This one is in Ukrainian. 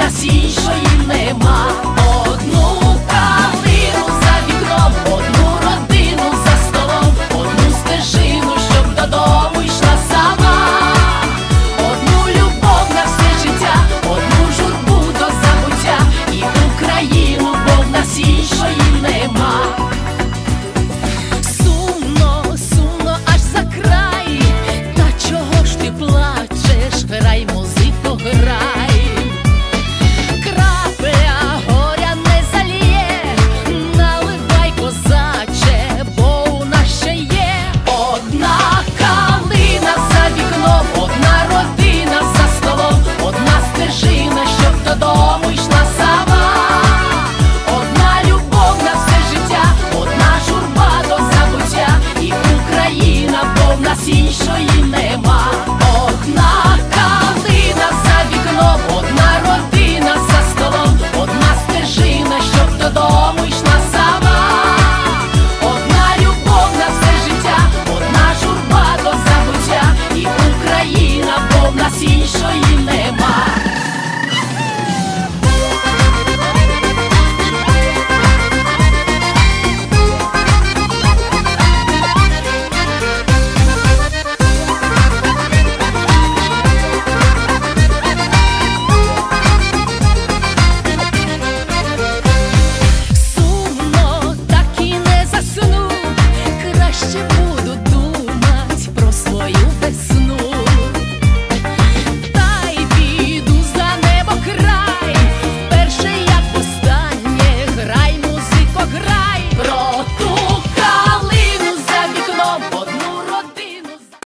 нас іншої нема. Одну калину за вікном, одну родину за столом, одну стежину, щоб додому йшла сама. Одну любов на все життя, одну журбу до забуття, і Україну, бо в нас іншої нема. Сумно, сумно аж за край, та чого ж ти плачеш? Грай, музико, грай. Крапля горя не заліє, наливай, козаче, бо у нас ще є. Одна калина за вікном, одна родина за столом, одна стежина, щоб додому